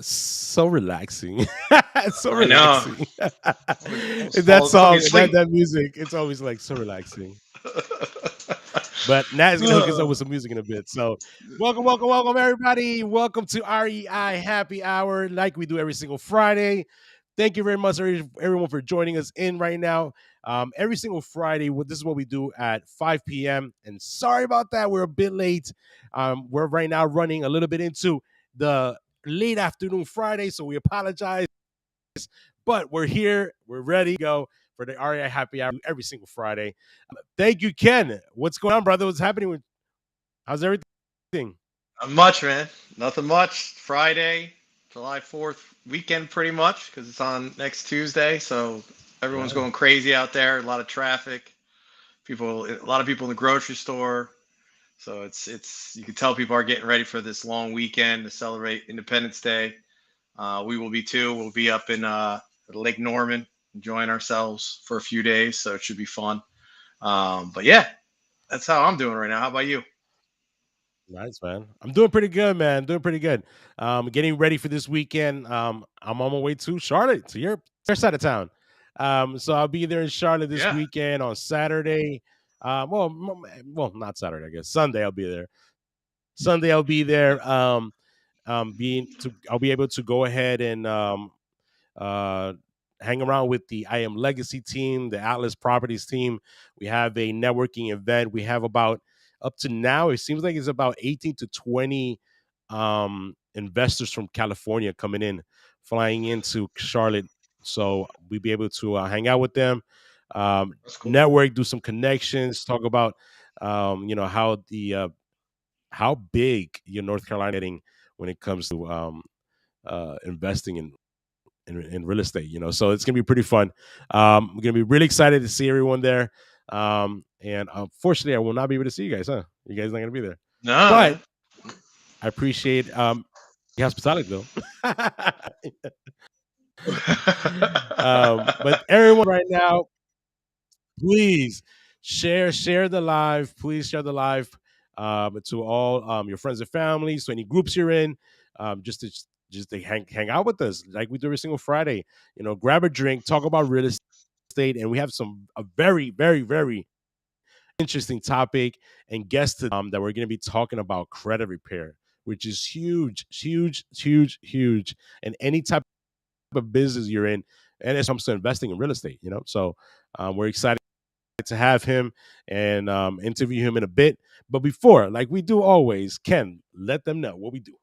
So relaxing. So I know. relaxing. Almost That putting me song, to that sleep. that music, it's always like so relaxing. But Nat is gonna hook us up with some music in a bit. So welcome, welcome, welcome, everybody. Welcome to REI Happy Hour, like we do every single Friday. Thank you very much, everyone, for joining us in right now. Every single Friday, this is what we do at 5 p.m. And sorry about that, we're a bit late. We're right now running a little bit into the late afternoon Friday, so we apologize. But we're here, we're ready to go for the REI Happy Hour every single Friday. Thank you, Ken. What's going on, brother? What's happening with how's everything? Not much, man. Nothing much. Friday, July 4th weekend, pretty much, because it's on next Tuesday. So everyone's Yeah. going crazy out there. A lot of traffic. A lot of people in the grocery store. So it's you can tell people are getting ready for this long weekend to celebrate Independence Day. We will be too. We'll be up in Lake Norman, enjoying ourselves for a few days. So it should be fun. But yeah, that's how I'm doing right now. How about you? Nice, man. I'm doing pretty good, man. Doing pretty good. Getting ready for this weekend. I'm on my way to Charlotte, to your side of town. So I'll be there in Charlotte this Yeah. weekend on Saturday. Well, not Saturday, I guess. Sunday I'll be there. Sunday I'll be there. I'll be able to go ahead and uh, hang around with the I Am Legacy team, the Atlas Properties team. We have a networking event. We have about up to now, it seems like it's about 18 to 20 investors from California coming in, flying into Charlotte. So we'll be able to hang out with them, That's cool. network, do some connections, talk about how big your North Carolina getting when it comes to investing in real estate, so it's gonna be pretty fun. We're gonna be really excited to see everyone there. And unfortunately, I will not be able to see you guys, huh? You guys not gonna be there, No, but man. I appreciate the hospitality though. But everyone right now, please share the live. Please share the live to all your friends and families, to any groups you're in, just to hang out with us like we do every single Friday. Grab a drink, talk about real estate, and we have a very, very, very interesting topic and guest that we're going to be talking about credit repair, which is huge, huge, huge, huge, and any type of business you're in, and it comes to investing in real estate. So we're excited to have him and interview him in a bit. But before, like we do always, Ken, let them know what we do.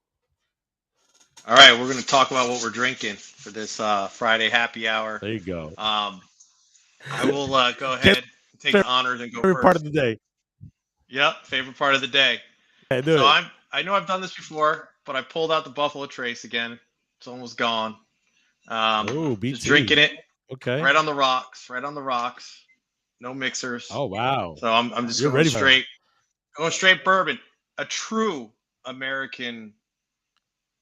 All right, we're going to talk about what we're drinking for this Friday happy hour. There you go. Um, I will go Ken's ahead and take the honors and go favorite part of first. the day. Yep, favorite part of the day. Hey, do So it. I know I've done this before, but I pulled out the Buffalo Trace again. It's almost gone. Oh, Just drinking BT. it Okay. right on the rocks, right on the rocks. No mixers. Oh, wow. So I'm just You're ready for going straight bourbon. A true American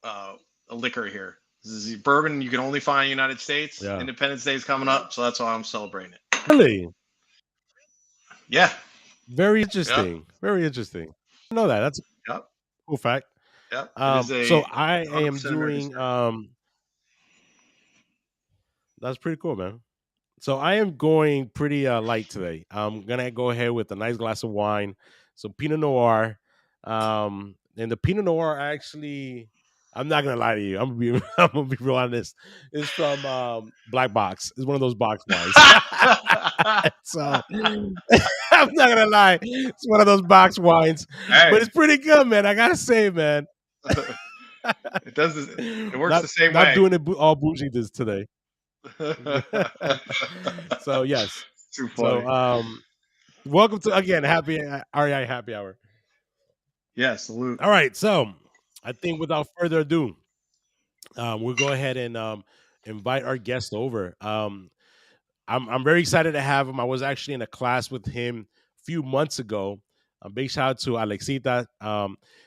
uh, liquor here. This is bourbon you can only find in the United States. Yeah. Independence Day is coming up, so that's why I'm celebrating it. Really? Yeah. Very Yep. interesting. Very interesting. I know that. That's a Yep. cool fact. Yep. It is So a I am 100% American doing spirit. that's pretty cool, man. So I am going pretty light today. I'm gonna go ahead with a nice glass of wine, some Pinot Noir, and the Pinot Noir actually. I'm not gonna lie to you. I'm gonna be real honest. It's from Black Box. It's one of those box wines. So I'm not gonna lie. It's one of those box wines, but Hey, it's pretty good, man. I gotta say, man. it does. It works not the same not way. doing it all bougie this today. So yes. Too So funny. welcome to again happy REI happy hour. Yeah, salute. All right, so I think without further ado, we'll go ahead and invite our guest over. I'm very excited to have him. I was actually in a class with him a few months ago. Big shout out to Alexita.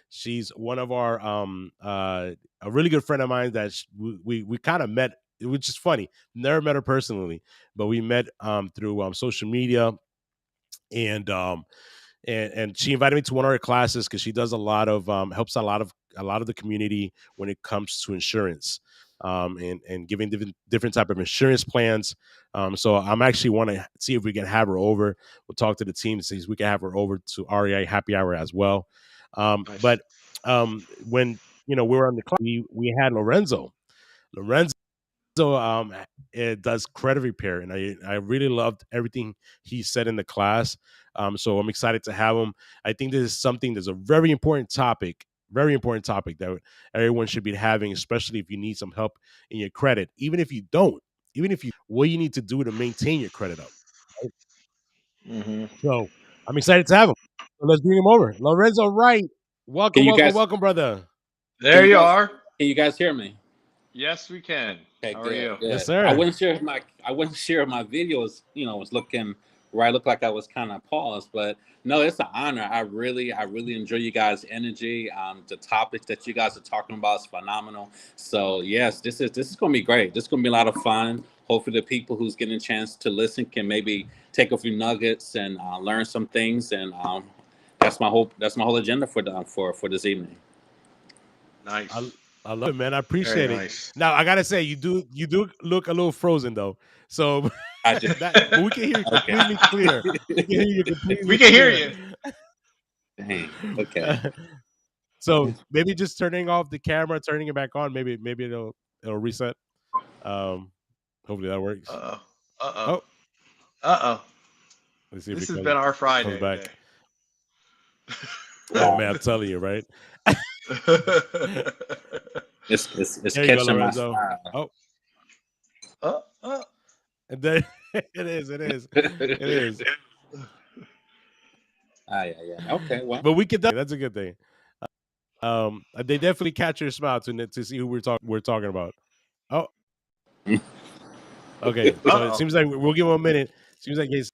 She's one of our a really good friend of mine that we kind of met, which is funny. Never met her personally, but we met through social media, and and she invited me to one of her classes because she does a lot of helps a lot of the community when it comes to insurance, and giving different type of insurance plans. So I'm actually want to see if we can have her over. We'll talk to the team to see if we can have her over to REI happy hour as well. Nice. But when we were on the class, we had Lorenzo it does credit repair, and I really loved everything he said in the class. So I'm excited to have him. I think this is something that's a very important topic that everyone should be having, especially if you need some help in your credit. Even if you do, what you need to do to maintain your credit up. Right? Hmm. So I'm excited to have him. So let's bring him over. Lorenzo Wright. Can Welcome, you welcome, guys welcome, brother. can There you you guys are. can you guys hear me? Yes, we can. Okay, How are good, you? Yes, good. sir. I wasn't sure if my videos, was looking where I looked like I was kind of paused, but no, it's an honor. I really enjoy you guys' energy. The topics that you guys are talking about is phenomenal. So yes, this is gonna be great. This is gonna be a lot of fun. Hopefully, the people who's getting a chance to listen can maybe take a few nuggets and learn some things. And that's my hope. That's my whole agenda for this evening. I Nice. I love it, man. I Very appreciate it. nice. Now I gotta say, you do look a little frozen though. So I do. but we can hear you Okay. completely clear. We can hear you completely We can hear clear. you. Dang. Okay. So maybe just turning off the camera, turning it back on. Maybe it'll reset. Um, hopefully that works. Uh oh. Uh oh. Oh, Uh oh. let's see if This it has been our comes Friday back. today. Oh Wow. man, I'm telling you, right? It's There you go, catching my Lorenzo. style. Oh, Oh. and there it is. Ah, yeah, yeah. Okay, well, But we can. That's a good thing. They definitely catch your smile to see who we're talking about. Oh, okay. So it Uh seems like we'll give him a minute. Seems like he's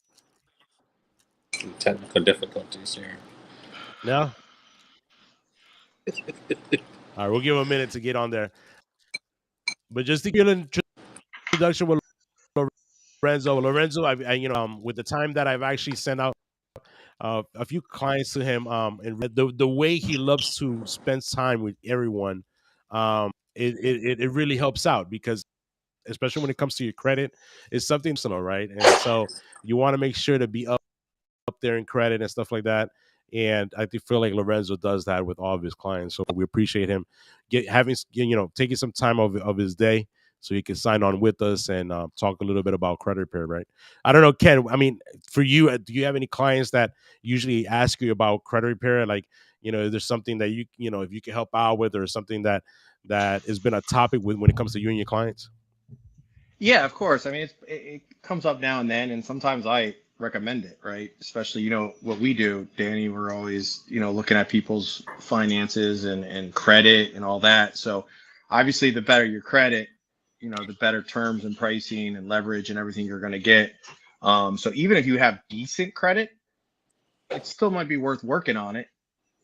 technical difficulties here. no. All right, we'll give him a minute to get on there. But just to give an introduction with Lorenzo, with the time that I've actually sent out a few clients to him, and the way he loves to spend time with everyone, it really helps out because especially when it comes to your credit, it's something personal, right? And so you want to make sure to be up there in credit and stuff like that. And I do feel like Lorenzo does that with all of his clients. So we appreciate him taking some time of his day so he can sign on with us and talk a little bit about credit repair, right? I don't know, Ken. I mean, for you, do you have any clients that usually ask you about credit repair? Like, is there something that if you can help out with, or something that has been a topic with when it comes to you and your clients? Yeah, of course. I mean, it comes up now and then, and sometimes I recommend it, right? Especially, what we do, Danny, we're always, looking at people's finances and credit and all that. So obviously, the better your credit, the better terms and pricing and leverage and everything you're going to get. So even if you have decent credit, it still might be worth working on it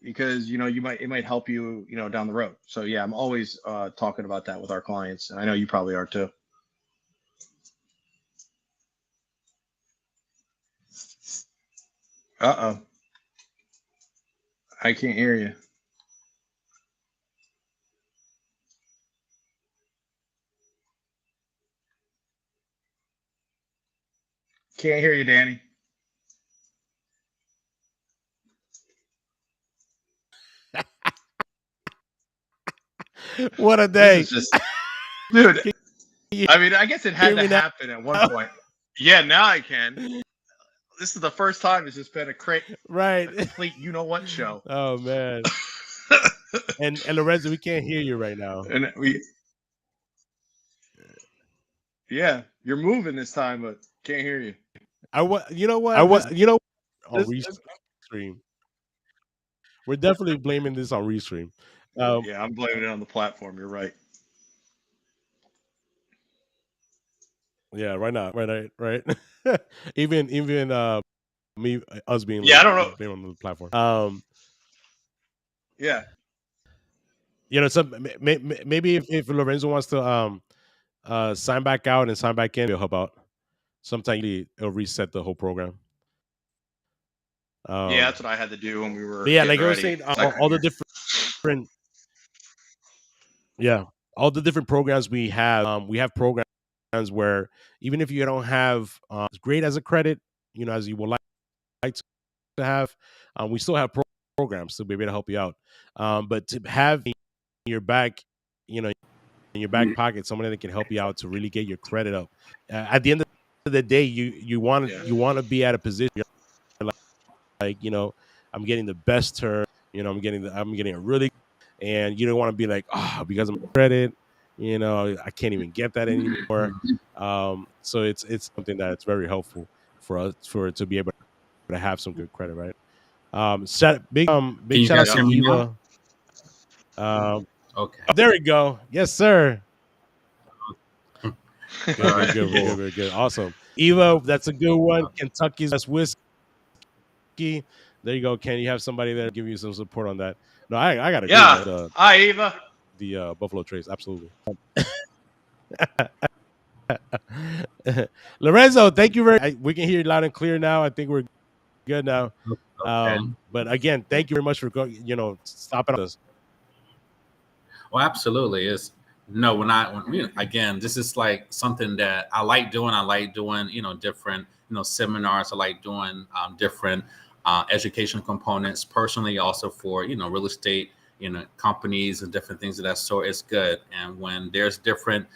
because, it might help you, down the road. So yeah, I'm always talking about that with our clients, and I know you probably are too. Uh-oh. I can't hear you. Can't hear you, Danny. What a This day! is just, dude. Can you I mean, I guess it had hear to me now? happen at one point. Yeah, now I can. This is the first time it's just been Right. a complete you know what show. Oh man. And Lorenzo, we can't hear you right now. And yeah, you're moving this time, but can't hear you. You know what? On Restream. We're definitely blaming this on Restream. Um, Yeah, I'm blaming it on the platform. You're right. yeah, right now, right. Even me us being Yeah, I late, don't know. being on the platform. Yeah, Maybe if Lorenzo wants to sign back out and sign back in, it'll help out. Sometimes it'll reset the whole program. Yeah, Um, that's what I had to do when we were but yeah, getting like I was ready. saying, Second all the year. different, yeah, all the different programs we have programs where even if you don't have as great as a credit, as you would like to have, we still have programs to be able to help you out. But to have in your back, you know, in your back pocket, somebody that can help you out to really get your credit up. At the end of the day, Yeah. you want to be at a position like, I'm getting the best term, I'm getting a really, and you don't want to be like, because I'm credit, I can't even get that anymore. So it's something that's very helpful for us to be able to have some good credit, right? Can Big you shout out guys Yeah. to hear me now? Eva. Okay. Oh, there we go. Yes, sir. All Good, good, right. good, very good, Cool. very good. Awesome. Eva, that's a good one. Kentucky's best whiskey. There you go, Ken. You have somebody there to give you some support on that. No, I gotta agree, Yeah. man. Hi, Eva. The Buffalo Trace, absolutely. Lorenzo, thank you we can hear you loud and clear now. I think we're good now. Okay. But again, thank you very much for stopping us. Well, absolutely. Is no, again, this is like something that I like doing. I like doing, different, seminars. I like doing different educational components personally, also for, real estate, companies and different things of that sort. It's good. And when there's different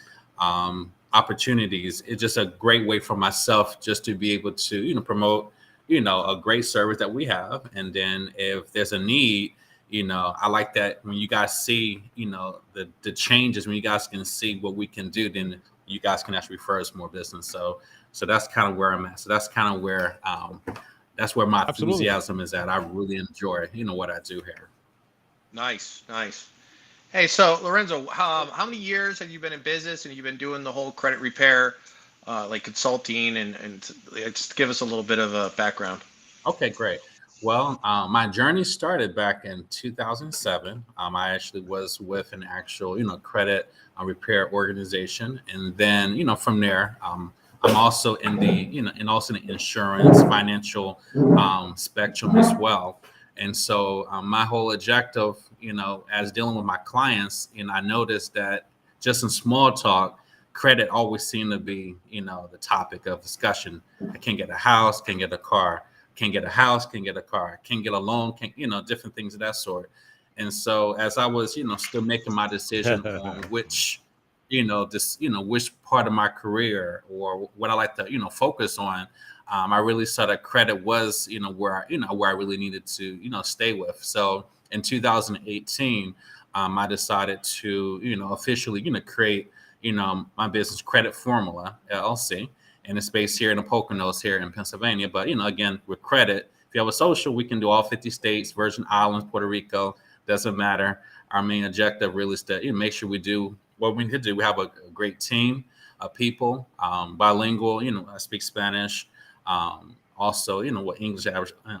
opportunities, it's just a great way for myself just to be able to, promote, a great service that we have. And then if there's a need, I like that when you guys see, the changes, when you guys can see what we can do, then you guys can actually refer us more business. So that's kind of where I'm at. So that's where my Absolutely. enthusiasm is at. I really enjoy, what I do here. Nice, nice. Hey, so Lorenzo, how many years have you been in business and you've been doing the whole credit repair, like consulting and just give us a little bit of a background. Okay, great. Well, my journey started back in 2007. I actually was with an actual, credit repair organization, and then, from there, I'm also in the, and also in the insurance financial spectrum as well. And so, my whole objective, as dealing with my clients, I noticed that just in small talk, credit always seemed to be, the topic of discussion. I can't get a house, can't get a car, can't get a house, can't get a car, can't get a loan, can't, different things of that sort. And so as I was, still making my decision on which, which part of my career or what I like to, focus on, I really saw that credit was, where I really needed to, stay with. So in 2018, I decided to, officially, create, my business Credit Formula LLC, and it's based here in the Poconos here in Pennsylvania. But again, with credit, if you have a social, we can do all 50 states, Virgin Islands, Puerto Rico, doesn't matter. Our main objective really is to make sure we do what we need to do. We have a great team of people, bilingual. I speak Spanish. Also, what English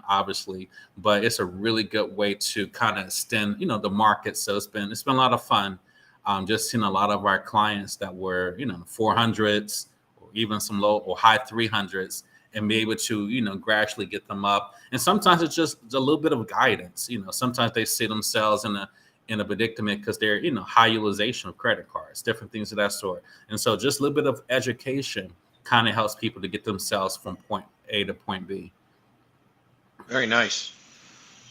obviously, but it's a really good way to kind of extend, the market. So it's been a lot of fun. Just seeing a lot of our clients that were, 400s, or even some low or high 300s, and be able to, gradually get them up. And sometimes it's just a little bit of guidance. Sometimes they see themselves in a predicament because they're, high utilization of credit cards, different things of that sort. And so just a little bit of education kind of helps people to get themselves from point A to point B. Very nice.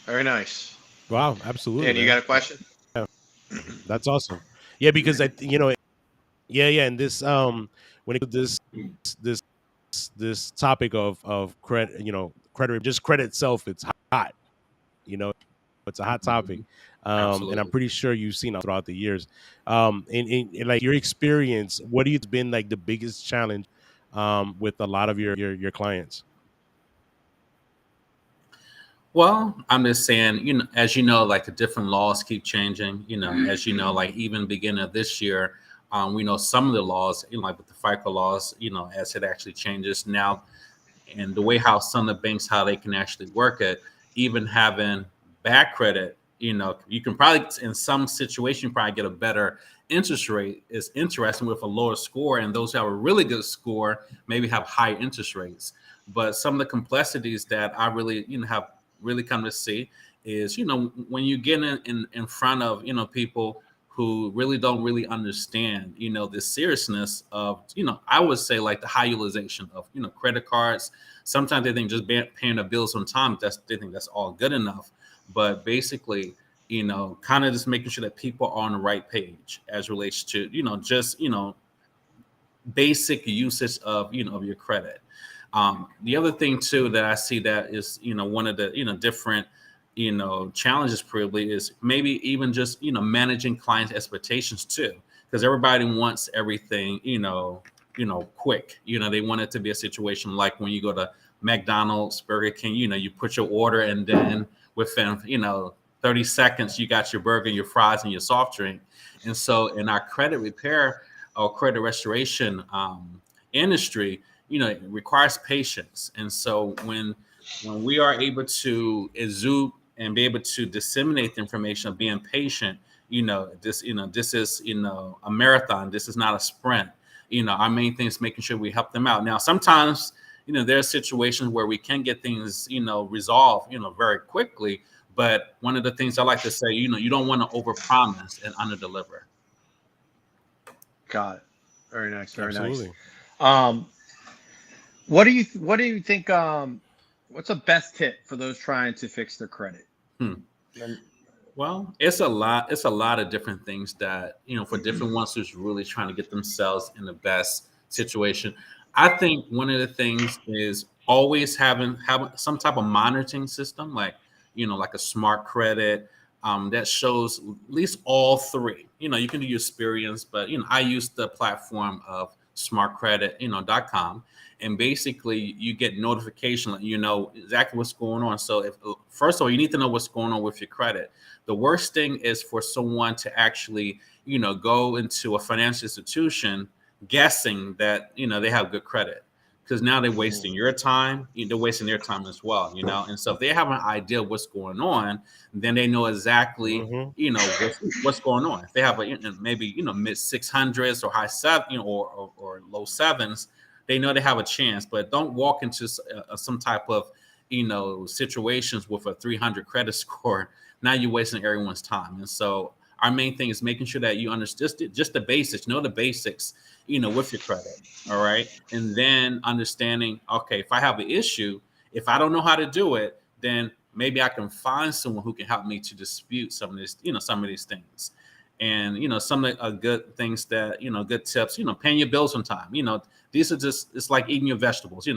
Very nice. Wow, absolutely, Dan, you man. got a question? Yeah, that's awesome. Yeah, because yeah, and this when it comes to this this topic of credit, credit, just credit itself, it's hot. You know, it's a hot topic. And I'm Absolutely. pretty sure you've seen throughout the years. In like your experience, what do you think has been like the biggest challenge with a lot of your clients? Well, I'm just saying, as you know, like the different laws keep changing. As you know, like even beginning of this year, we know some of the laws, like with the FICO laws, as it actually changes now, and the way how some of the banks how they can actually work it, even having bad credit, you can probably in some situation probably get a better interest rate. Is interesting with a lower score, and those who have a really good score maybe have high interest rates. But some of the complexities that I really have really come to see is, when you get in front of, people who really don't really understand, the seriousness of, I would say like the high utilization of, credit cards. Sometimes they think just paying the bills on time, they think that's all good enough. But basically, kind of just making sure that people are on the right page as relates to, just, basic usage of, of your credit. The other thing too that I see that is, one of the, different, challenges probably is maybe even just, managing clients' expectations too, because everybody wants everything, quick. They want it to be a situation like when you go to McDonald's, Burger King, you put your order and then within, 30 seconds, you got your burger, your fries, and your soft drink. And so in our credit repair or credit restoration industry, it requires patience. And so when we are able to exude and be able to disseminate the information of being patient, this is, a marathon. This is not a sprint. Our main thing is making sure we help them out. Now, sometimes, there are situations where we can get things, resolved, very quickly. But one of the things I like to say, you don't want to overpromise and underdeliver. Got it. Very nice. Very Absolutely. nice. What do you think? What's the best tip for those trying to fix their credit? Well, it's a lot. It's a lot of different things that, for different ones who's really trying to get themselves in the best situation. I think one of the things is always having some type of monitoring system, like a smart credit, that shows at least all three. You can do your experience, but I use the platform of smartcredit.com, and basically you get notification, exactly what's going on. So if first of all, you need to know what's going on with your credit. The worst thing is for someone to actually, go into a financial institution guessing that, they have good credit, because now they're wasting your time. They're wasting their time as well, And so if they have an idea of what's going on, then they know exactly, Mm-hmm. what's going on. If they have maybe, mid 600s or high seven, or low sevens, they know they have a chance. But don't walk into some type of, situations with a 300 credit score. Now you're wasting everyone's time. And so our main thing is making sure that you understand just the basics, know the basics, with your credit. All right. And then understanding, okay, if I have an issue, if I don't know how to do it, then maybe I can find someone who can help me to dispute some of this, some of these things. And, some of the good things that, good tips, paying your bills on time. These are just, it's like eating your vegetables,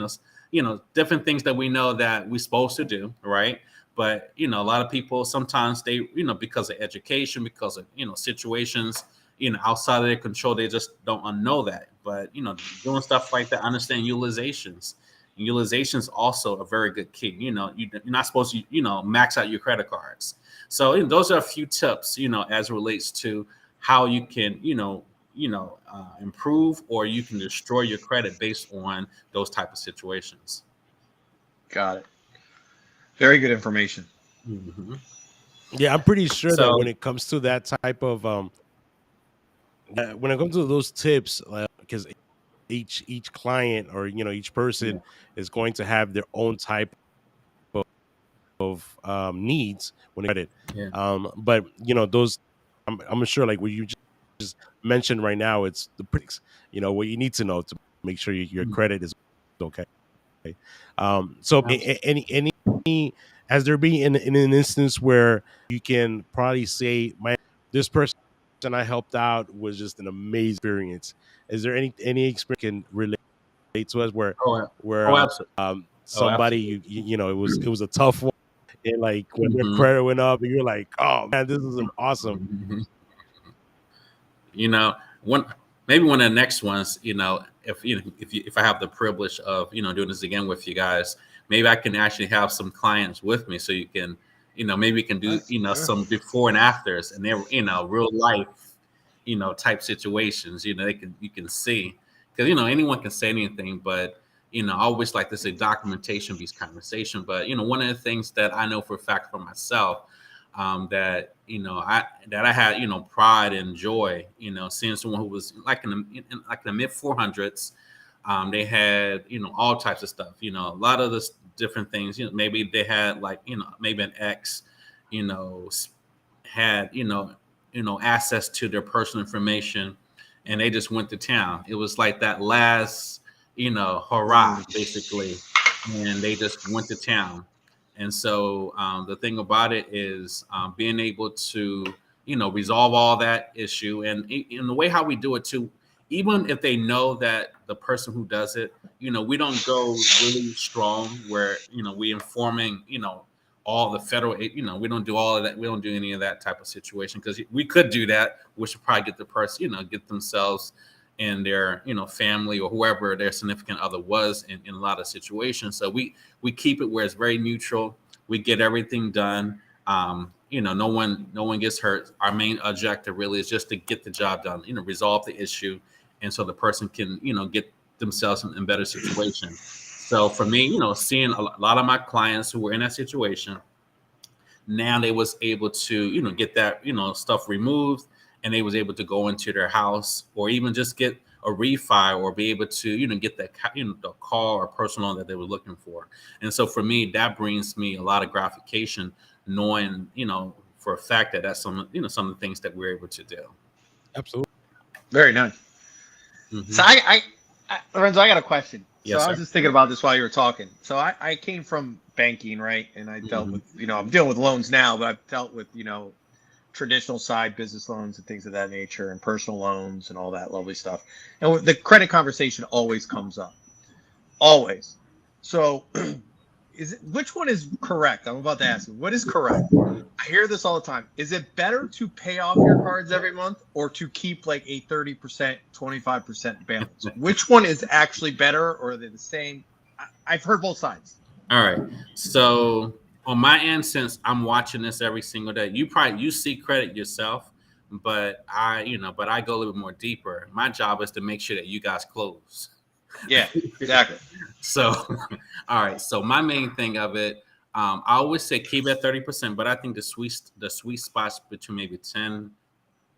different things that we know that we're supposed to do. Right. But, a lot of people sometimes they, because of education, because of, situations, outside of their control, they just don't know that. But, doing stuff like that, understand utilizations. And utilization is also a very good key. You're not supposed to, max out your credit cards. So those are a few tips, as it relates to how you can, improve, or you can destroy your credit based on those type of situations. Got it. Very good information. Mm-hmm. Yeah, I'm pretty sure that So, when it comes to that type of when it comes to those tips, because each client, or each yeah, person is going to have their own type of needs when they credit. yeah. But those, I'm sure, like what you just mentioned right now, it's the pricks. What you need to know to make sure your Mm, credit is okay. So any has there been in an instance where you can probably say, "Man, this person I helped out was just an amazing experience." Is there any experience you can relate to us where Oh, where oh, absolutely. Oh, somebody absolutely. it was a tough one, and like when their Hmm. credit went up and you're like, "Oh man, this is awesome." Hmm. You know, one maybe one of the next ones. If I have the privilege of doing this again with you guys, maybe I can actually have some clients with me, so you can maybe we can do Nice. Sure. some before and afters, and they're real life type situations. You can see, because anyone can say anything, but I always like to say documentation beats conversation. But one of the things that I know for a fact for myself, that I had pride and joy seeing someone who was like in the mid 400s, They had, all types of stuff, a lot of this different things. Maybe they had like, maybe an ex, you know, had, access to their personal information, and they just went to town. It was like that last, hurrah, basically, and they just went to town. And so the thing about it is being able to, resolve all that issue, and in the way how we do it too. Even if they know that the person who does it, we don't go really strong where, we informing, all the federal, we don't do all of that. We don't do any of that type of situation, because we could do that, which would probably get the person, get themselves and their, family or whoever their significant other was in a lot of situations. So we keep it where it's very neutral. We get everything done. No one gets hurt. Our main objective really is just to get the job done, resolve the issue, and so the person can, get themselves in a better situation. So for me, seeing a lot of my clients who were in that situation, now they was able to, get that, stuff removed, and they was able to go into their house, or even just get a refi, or be able to, get that, the car or personal loan that they were looking for. And so for me, that brings me a lot of gratification, knowing, for a fact that that's some, some of the things that we're able to do. Absolutely. Very nice. Mm-hmm. So Lorenzo, I got a question. Yes, so I was just thinking about this while you were talking. So I came from banking, right? And I dealt with, I'm dealing with loans now, but I've dealt with, traditional side business loans and things of that nature, and personal loans and all that lovely stuff. And the credit conversation always comes up. Always. So which one is correct? I'm about to ask you, what is correct? I hear this all the time. Is it better to pay off your cards every month, or to keep like a 30%, 25% balance? Which one is actually better, or are they the same? I've heard both sides. All right. So on my end, since I'm watching this every single day, you see credit yourself, but I go a little bit more deeper. My job is to make sure that you guys close. Yeah, exactly. So, all right. So my main thing of it, I always say keep it at 30%, but I think the sweet spots between maybe 10,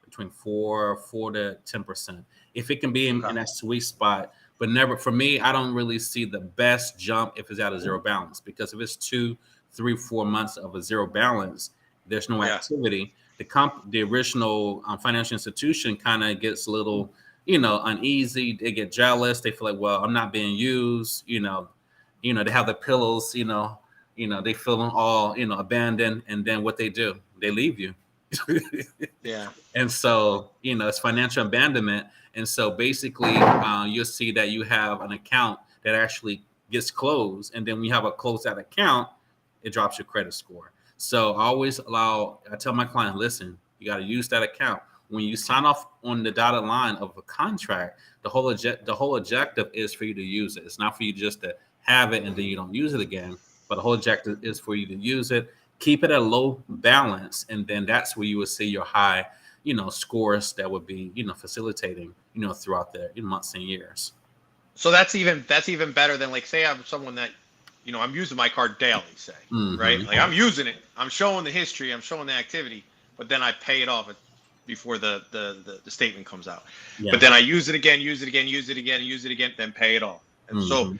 between 4 to 10%. If it can be in that sweet spot, but never, for me, I don't really see the best jump if it's at a zero balance, because if it's 2, 3, 4 months of a zero balance, there's no activity. The original financial institution kind of gets a little, uneasy. They get jealous. They feel like, well, I'm not being used. They have the pillows. They feel them all, abandoned. And then what they do, they leave you. Yeah. And so, it's financial abandonment. And so basically, you'll see that you have an account that actually gets closed. And then when you have a closed out account, it drops your credit score. So I tell my client, listen, you got to use that account. When you sign off on the dotted line of a contract, the whole objective is for you to use it. It's not for you just to have it and then you don't use it again. But the whole objective is for you to use it, keep it at a low balance, and then that's where you will see your high, scores that would be, facilitating, throughout the months and years. So that's even better than, like, say I'm someone that, I'm using my card daily, say, right? Like, I'm using it, I'm showing the history, I'm showing the activity, but then I pay it off before the statement comes out. Yeah. But then I use it again, then pay it off. And so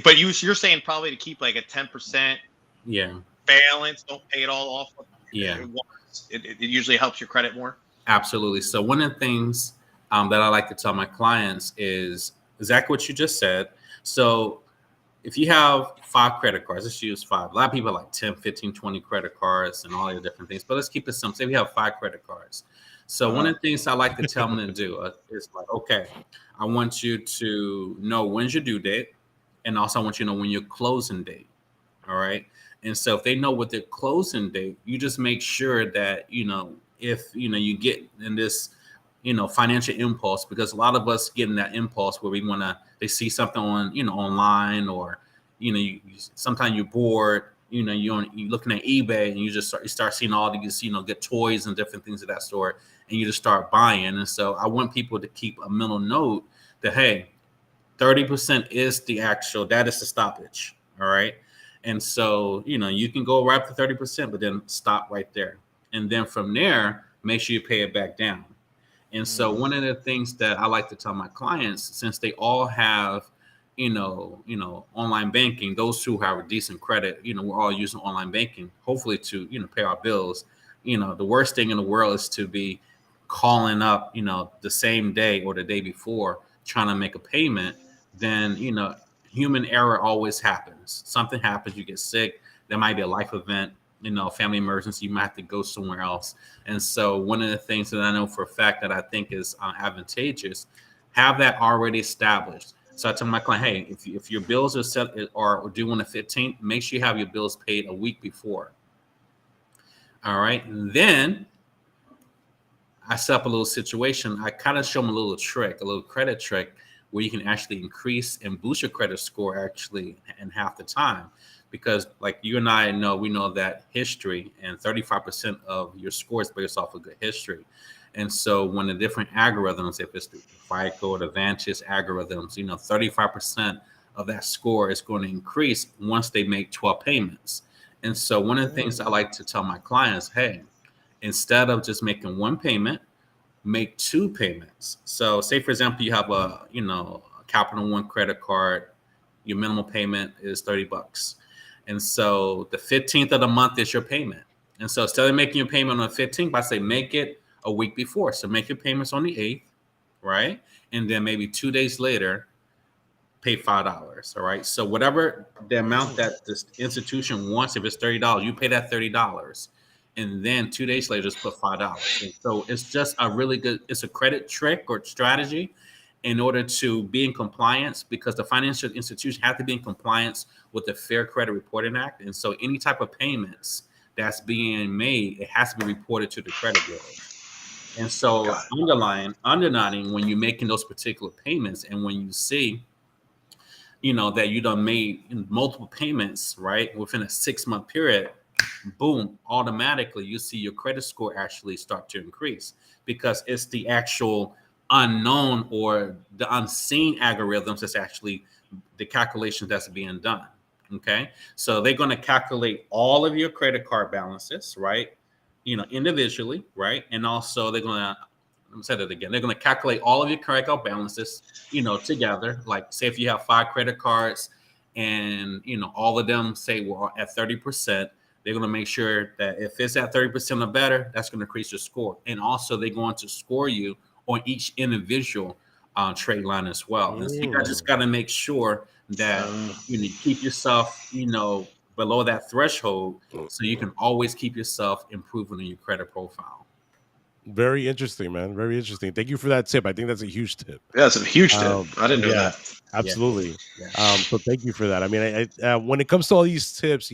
but you're saying probably to keep like a 10% balance, don't pay it all off. Yeah. It usually helps your credit more. Absolutely. So one of the things that I like to tell my clients is exactly what you just said. So if you have 5 credit cards, let's use 5. A lot of people have like 10, 15, 20 credit cards and all the different things, but let's keep it simple. Say we have 5 credit cards. So one of the things I like to tell them to do is like, okay, I want you to know when's your due date, and also I want you to know when your closing date. All right. And so if they know what their closing date, you just make sure that, if, you get in this, financial impulse, because a lot of us get in that impulse where they see something on, online, or, sometimes you're bored, you're looking at eBay and you start seeing all these, get toys and different things of that sort, and you just start buying. And so I want people to keep a mental note that, hey, 30% is that is the stoppage. All right. And so, you can go right up to 30%, but then stop right there. And then from there, make sure you pay it back down. And so one of the things that I like to tell my clients, since they all have, online banking, those who have a decent credit, we're all using online banking, hopefully to, pay our bills. The worst thing in the world is to be calling up, the same day or the day before trying to make a payment. Then, human error always happens. Something happens, you get sick, there might be a life event, family emergency, you might have to go somewhere else. And so one of the things that I know for a fact that I think is advantageous, have that already established. So I tell my client, hey, if your bills are set or due on the 15th, make sure you have your bills paid a week before. All right. And then I set up a little situation. I kind of show them a little trick, a little credit trick, where you can actually increase and boost your credit score actually in half the time. Because like you and I know, we know that history and 35% of your score is based off of good history. And so when the different algorithms, if it's the FICO or the Vantage algorithms, 35% of that score is going to increase once they make 12 payments. And so one of the things I like to tell my clients, hey, instead of just making one payment, make two payments. So say for example, you have a Capital One credit card, your minimum payment is $30. And so the 15th of the month is your payment. And so instead of making your payment on the 15th, I say make it a week before. So make your payments on the 8th, right? And then maybe 2 days later, pay $5. All right. So whatever the amount that this institution wants, if it's $30, you pay that $30. And then 2 days later, just put $5. And so it's just a really good, it's a credit trick or strategy in order to be in compliance, because the financial institution have to be in compliance with the Fair Credit Reporting Act. And so any type of payments that's being made, it has to be reported to the credit bureau. And so underlining when you're making those particular payments, and when you see, that you done made multiple payments, right, within a 6-month period, boom, automatically you see your credit score actually start to increase, because it's the actual unknown or the unseen algorithms that's actually the calculations that's being done. Okay. So they're going to calculate all of your credit card balances, right? Individually, right? And also they're going to, let me say that again. They're going to calculate all of your credit card balances, together. Like say if you have 5 credit cards and, all of them say we're at 30%, they're going to make sure that if it's at 30% or better, that's going to increase your score. And also they're going to score you on each individual trade line as well. And so you guys just got to make sure that you keep yourself, below that threshold, so you can always keep yourself improving in your credit profile. Very interesting, man. Very interesting. Thank you for that tip. I think that's a huge tip. Yeah, it's a huge tip. I didn't know that. Absolutely. Yeah. So thank you for that. I mean, when it comes to all these tips,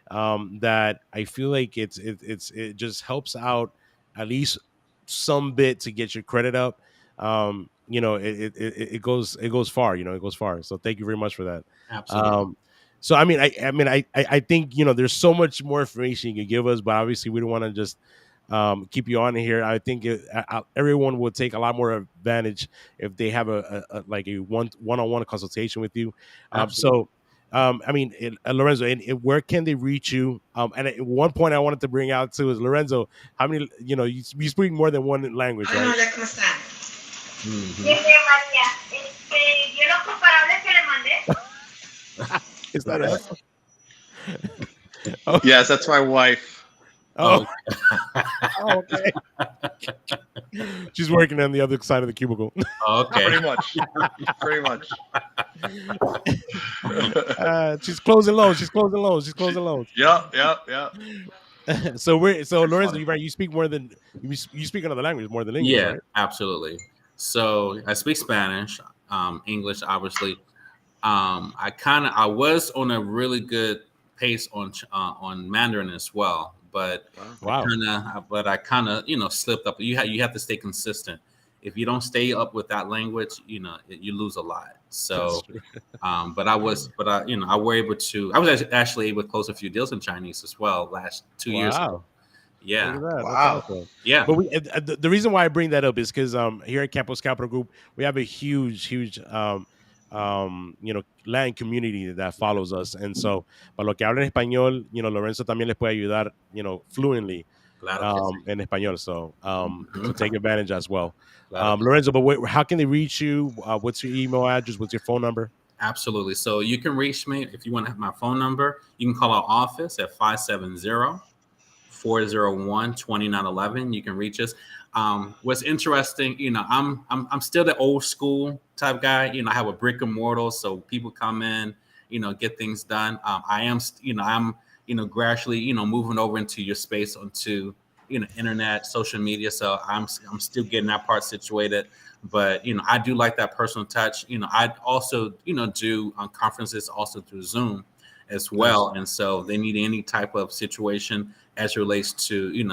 that I feel like it just helps out at least some bit to get your credit up. It goes far. It goes far. So thank you very much for that. Absolutely. So I think there's so much more information you can give us, but obviously we don't want to just keep you on here. I think everyone will take a lot more advantage if they have like a one-on-one consultation with you. Lorenzo, and where can they reach you? And at one point I wanted to bring out too is Lorenzo. How many? You speak more than one language, right? Hola, ¿cómo están? Bien, María. ¿Vio los comparables que le mandé? Is that us? Oh. Yes, that's my wife. Oh, okay. She's working on the other side of the cubicle. Okay. Pretty much. She's closing loans. Yeah. So Lorenzo, you're right. You speak more than you speak another language more than English. Yeah, right? Absolutely. So I speak Spanish, English, obviously. I was on a really good pace on Mandarin as well, but wow. I kind of slipped up. You have to stay consistent. If you don't stay up with that language, you lose a lot. So, I was actually able to close a few deals in Chinese as well last 2 years ago. Yeah. Wow. Awesome. Yeah. But the reason why I bring that up is because here at Campos Capital Group, we have a huge Latin community that follows us, and so para lo que hablan español, Lorenzo también les puede ayudar, fluently. Claro que sí. in español. So Mhm. take advantage as well. Claro que sí. Lorenzo, but wait, how can they reach you? What's your email address? What's your phone number? Absolutely. So you can reach me if you want to have my phone number. You can call our office at 570-401-2911. You can reach us. What's interesting, I'm still the old school type guy. I have a brick and mortar, so people come in, get things done. I'm gradually, moving over into your space onto, internet, social media. So I'm still getting that part situated. But I do like that personal touch. I also, do conferences also through Zoom as Nice. well. And so they need any type of situation as it relates to, you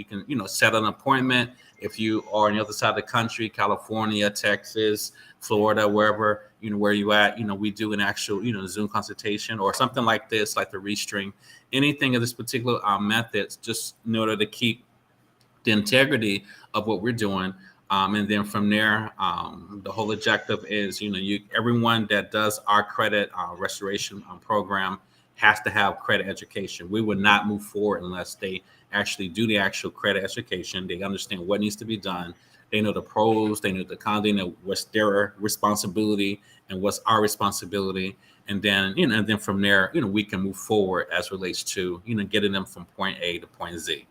can, set an appointment if you are on the other side of the country, California, Texas, Florida, wherever, where you at, we do an actual, Zoom consultation or something like this, like the restring, anything of this particular methods, just in order to keep the integrity of what we're doing. And then from there, the whole objective is, everyone that does our credit restoration program has to have credit education. We would not move forward unless they actually do the actual credit education. They understand what needs to be done. They know the pros, they know the cons, they know what's their responsibility and what's our responsibility. And then, and then from there, we can move forward as relates to, getting them from point A to point Z.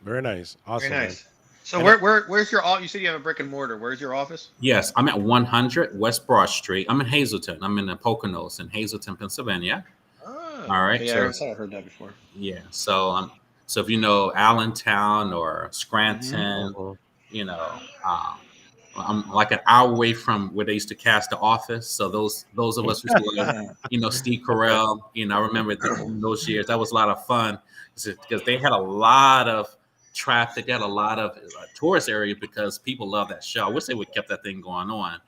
Very nice. Very Awesome, man. nice. So And where's your You said you have a brick and mortar. Where's your office? Yes, I'm at 100 West Broad Street. I'm in Hazleton. I'm in the Poconos in Hazleton, Pennsylvania. Oh, All okay. right. Yeah, I So thought I heard that before. yeah. So if you know Allentown or Mm-hmm. Scranton, uh you know, um, I'm like an hour away from where they used to cast The Office. So those of us who still love, Steve Okay. Carell, I remember those years. That was a lot of fun because they had a lot of traffic. They had a lot of tourist area because people love that show. I wish they would kept that thing going on.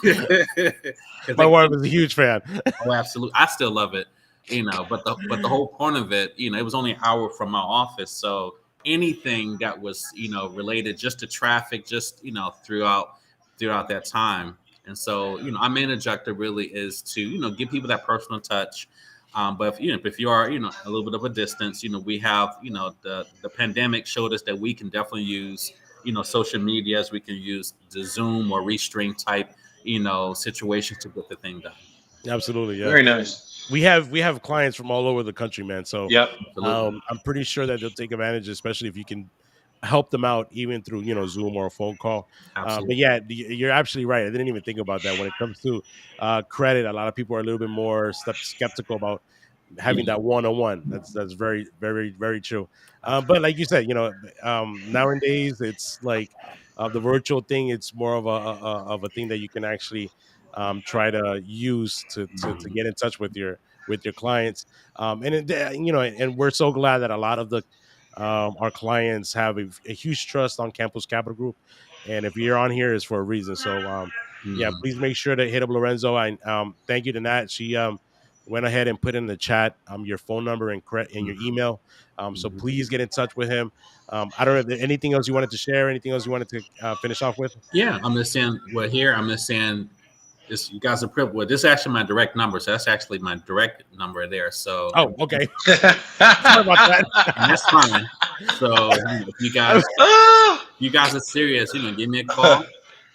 Because My wife was a huge fan. oh, absolutely, I still love it. But the whole point of it, it was only an hour from my office, so anything that was related just to traffic, just throughout that time. And so our main objective really is to give people that personal touch. But if you are a little bit of a distance, we have the pandemic showed us that we can definitely use social medias. We can use the Zoom or Restream type situations to get the thing done. Absolutely, yeah. Very nice. We have clients from all over the country, man. So Yep. Absolutely. I'm pretty sure that they'll take advantage, especially if you can help them out even through Zoom or a phone call. But Absolutely. yeah, you're absolutely right. I didn't even think about that when it comes to credit. A lot of people are a little bit more skeptical about having Yeah, that one-on-one. That's very, very, very true. But absolutely. like you said, nowadays it's like the virtual thing. It's more of a thing that you can actually try to use to Mhm. get in touch with your clients. And we're so glad that a lot of the our clients have a huge trust on Campus Capital Group, and if you're on here, it's for a reason. So yeah, Mhm. please make sure to hit up Lorenzo. I thank you to Nat. She went ahead and put in the chat your phone number and your Mhm. email. So Mhm. please get in touch with him. I don't know if there anything else you wanted to share, anything else you wanted to finish off with. Yeah, I'm just saying. Well, here I'm just saying this. You guys are privileged. Well, this is actually my direct number, so that's actually my direct number there. So, Oh, okay. Sorry about that. and that's fine. So, if you guys are serious, give me a call.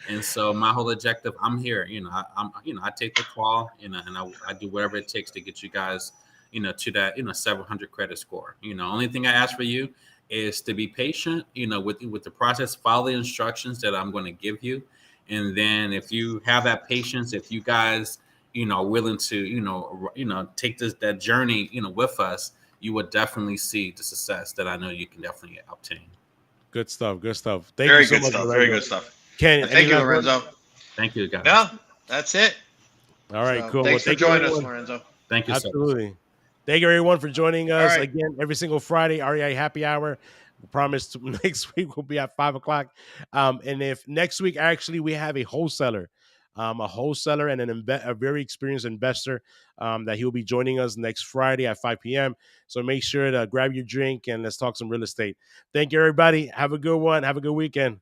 And so my whole objective, I'm here. I take the call, and I do whatever it takes to get you guys, to that, 700 credit score. Only thing I ask for you is to be patient, with the process, follow the instructions that I'm going to give you, and then if you have that patience, if you guys, are willing to, take that journey, with us, you will definitely see the success that I know you can definitely obtain. Good stuff. Good stuff. Thank you Very so good much, stuff. Very Lorenzo. good stuff. Ken, And any thank you, last words? Lorenzo. Thank you, guys. No, that's it. All right, So cool. Well, thanks for thank you, joining us, everyone. Lorenzo. Thank you so much. Absolutely. Thank you, everyone, for joining All us right. again every single Friday. REI Happy Hour. We promise next week will be at 5 o'clock. And if next week actually we have a wholesaler and a very experienced investor that he'll be joining us next Friday at 5 p.m. So make sure to grab your drink and let's talk some real estate. Thank you, everybody. Have a good one. Have a good weekend.